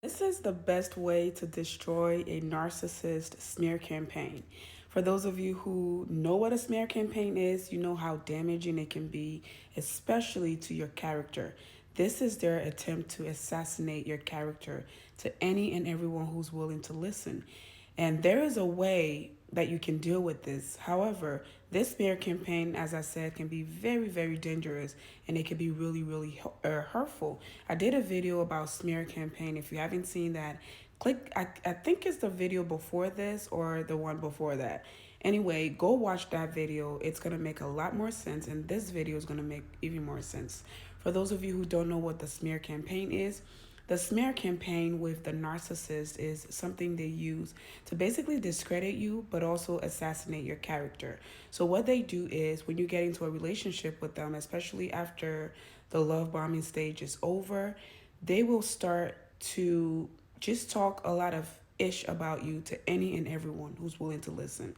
This is the best way to destroy a narcissist smear campaign. For those of you who know what a smear campaign is, you know how damaging it can be, especially to your character. This is their attempt to assassinate your character to any and everyone who's willing to listen. And there is a way that you can deal with this. However, this smear campaign, as I said, can be very, very dangerous and it can be really, really hurtful. I did a video about smear campaign. If you haven't seen that, I think it's the video before this or the one before that. Anyway, go watch that video. It's going to make a lot more sense, and this video is going to make even more sense. For those of you who don't know what the smear campaign is, the smear campaign with the narcissist is something they use to basically discredit you, but also assassinate your character. So, what they do is when you get into a relationship with them, especially after the love bombing stage is over, they will start to just talk a lot of ish about you to any and everyone who's willing to listen.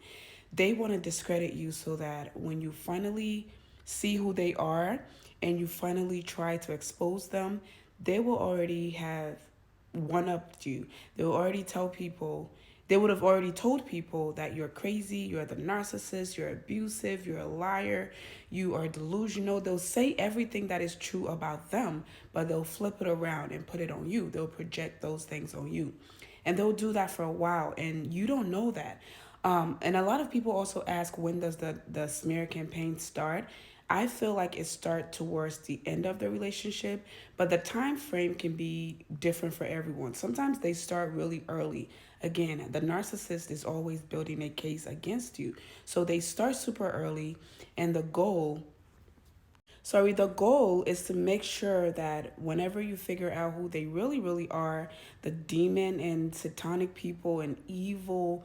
They want to discredit you so that when you finally see who they are and you finally try to expose them, they will already have one upped you. They will already tell people, they would have already told people that you're crazy, you're the narcissist, you're abusive, you're a liar, you are delusional. They'll say everything that is true about them, but they'll flip it around and put it on you. They'll project those things on you. And they'll do that for a while, and you don't know that. And a lot of people also ask, when does the smear campaign start? I feel like it starts towards the end of the relationship, but the time frame can be different for everyone. Sometimes they start really early. Again, the narcissist is always building a case against you. So they start super early, and the goal is to make sure that whenever you figure out who they really, really are, the demon and satanic people and evil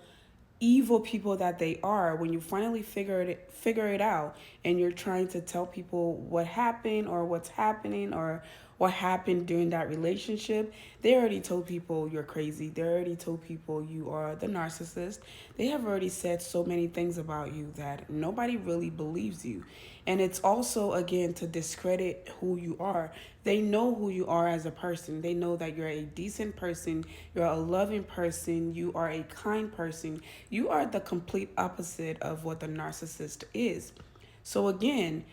people that they are, when you finally figure it out and you're trying to tell people what happened or what's happening or what happened during that relationship, they already told people you're crazy. They already told people you are the narcissist. They have already said so many things about you that nobody really believes you. And it's also, again, to discredit who you are. They know who you are as a person. They know that you're a decent person, you're a loving person, you are a kind person. You are the complete opposite of what the narcissist is. So, again,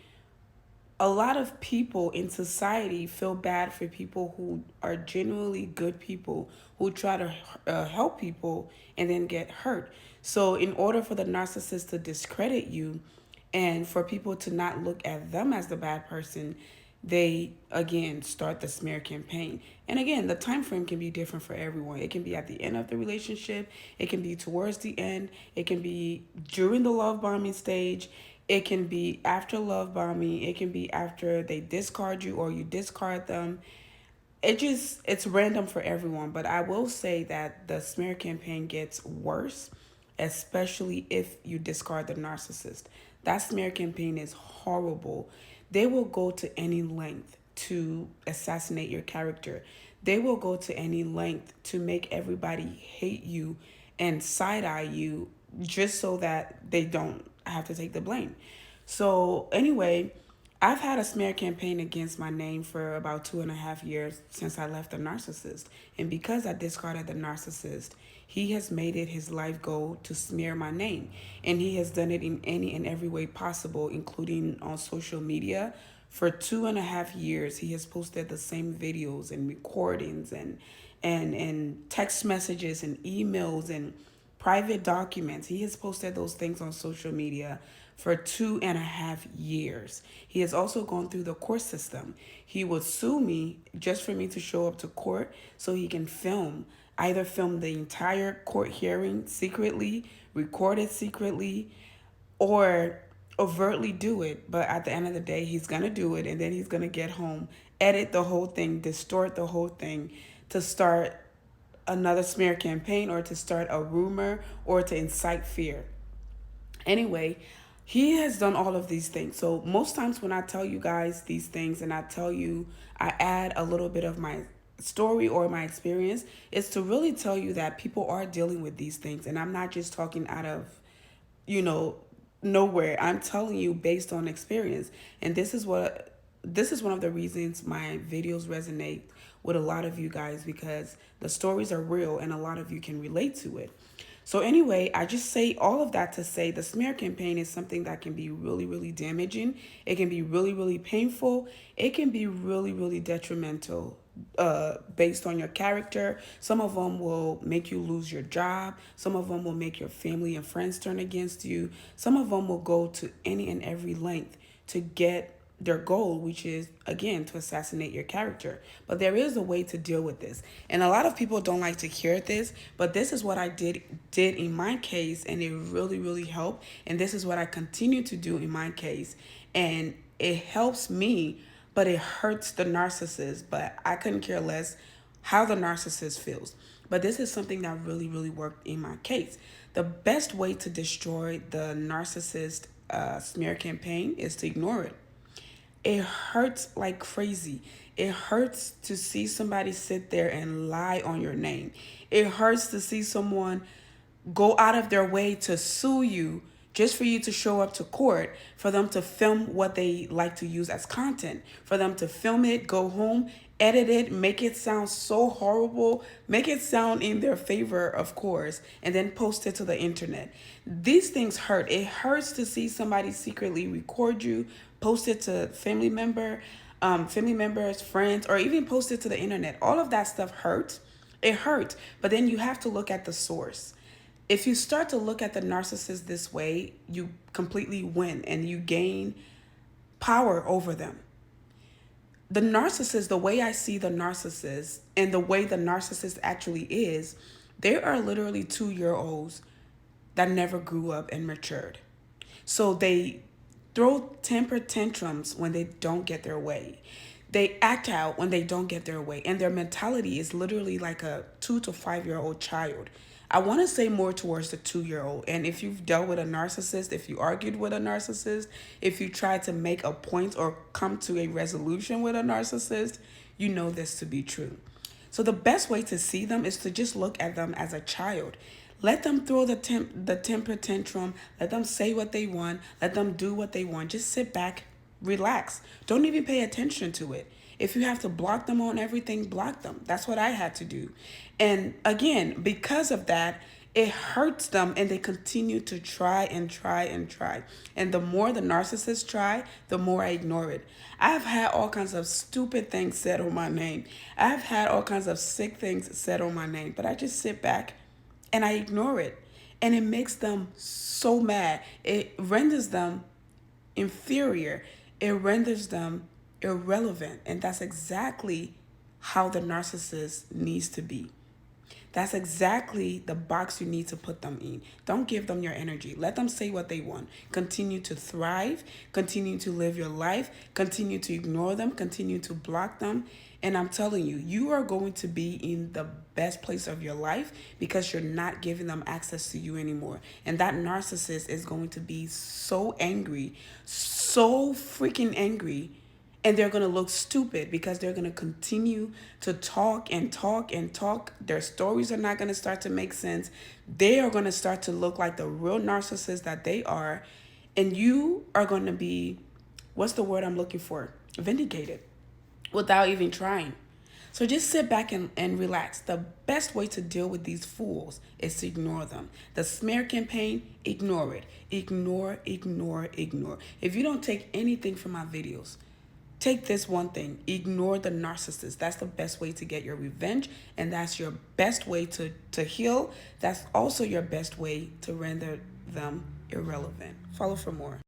a lot of people in society feel bad for people who are genuinely good people who try to help people and then get hurt. So, in order for the narcissist to discredit you and for people to not look at them as the bad person, they again start the smear campaign. And again, the time frame can be different for everyone. It can be at the end of the relationship, it can be towards the end, it can be during the love bombing stage, it can be after love bombing, it can be after they discard you or you discard them. It's random for everyone, but I will say that the smear campaign gets worse, especially if you discard the narcissist. That smear campaign is horrible. They will go to any length to assassinate your character. They will go to any length to make everybody hate you and side eye you just so that they don't have to take the blame. So, anyway, I've had a smear campaign against my name for about 2.5 years since I left the narcissist. And because I discarded the narcissist, he has made it his life goal to smear my name. And he has done it in any and every way possible, including on social media. For 2.5 years, he has posted the same videos and recordings and text messages and emails and private documents. He has posted those things on social media for 2.5 years. He has also gone through the court system. He would sue me just for me to show up to court so he can either film the entire court hearing secretly, record it secretly, or overtly do it. But at the end of the day, he's going to do it, and then he's going to get home, edit the whole thing, distort the whole thing to start another smear campaign or to start a rumor or to incite fear. Anyway, he has done all of these things. So most times when I tell you guys these things and I add a little bit of my story or my experience, is to really tell you that people are dealing with these things. And I'm not just talking out of, you know, nowhere. I'm telling you based on experience. And this is one of the reasons my videos resonate with a lot of you guys because the stories are real and a lot of you can relate to it. So anyway, I just say all of that to say the smear campaign is something that can be really, really damaging. It can be really, really painful. It can be really, really detrimental based on your character. Some of them will make you lose your job. Some of them will make your family and friends turn against you. Some of them will go to any and every length to get their goal, which is, again, to assassinate your character. But there is a way to deal with this. And a lot of people don't like to hear this, but this is what I did in my case, and it really, really helped. And this is what I continue to do in my case. And it helps me, but it hurts the narcissist. But I couldn't care less how the narcissist feels. But this is something that really, really worked in my case. The best way to destroy the narcissist smear campaign is to ignore it. It hurts like crazy. It hurts to see somebody sit there and lie on your name. It hurts to see someone go out of their way to sue you just for you to show up to court, for them to film what they like to use as content, for them to film it, go home, edit it, make it sound so horrible, make it sound in their favor, of course, and then post it to the internet. These things hurt. It hurts to see somebody secretly record you, post it to family members, friends, or even post it to the internet. All of that stuff hurts. It hurts. But then you have to look at the source. If you start to look at the narcissist this way, you completely win and you gain power over them. The narcissist, the way I see the narcissist and the way the narcissist actually is, they are literally 2-year-olds that never grew up and matured. So they throw temper tantrums when they don't get their way. They act out when they don't get their way. And their mentality is literally like a 2 to 5-year-old child. I want to say more towards the 2-year-old. And if you've dealt with a narcissist, if you argued with a narcissist, if you tried to make a point or come to a resolution with a narcissist, you know this to be true. So the best way to see them is to just look at them as a child. Let them throw the temper tantrum. Let them say what they want. Let them do what they want. Just sit back, relax. Don't even pay attention to it. If you have to block them on everything, block them. That's what I had to do. And again, because of that, it hurts them and they continue to try and try and try. And the more the narcissists try, the more I ignore it. I've had all kinds of stupid things said on my name. I've had all kinds of sick things said on my name, but I just sit back and I ignore it. And it makes them so mad. It renders them inferior. It renders them irrelevant. And that's exactly how the narcissist needs to be. That's exactly the box you need to put them in. Don't give them your energy. Let them say what they want. Continue to thrive. Continue to live your life. Continue to ignore them. Continue to block them. And I'm telling you, you are going to be in the best place of your life because you're not giving them access to you anymore. And that narcissist is going to be so angry, so freaking angry. And they're going to look stupid because they're going to continue to talk and talk and talk. Their stories are not going to start to make sense. They are going to start to look like the real narcissists that they are. And you are going to be, what's the word I'm looking for? Vindicated without even trying. So just sit back and relax. The best way to deal with these fools is to ignore them. The smear campaign, ignore it. Ignore, ignore, ignore. If you don't take anything from my videos, take this one thing. Ignore the narcissist. That's the best way to get your revenge. And that's your best way to heal. That's also your best way to render them irrelevant. Follow for more.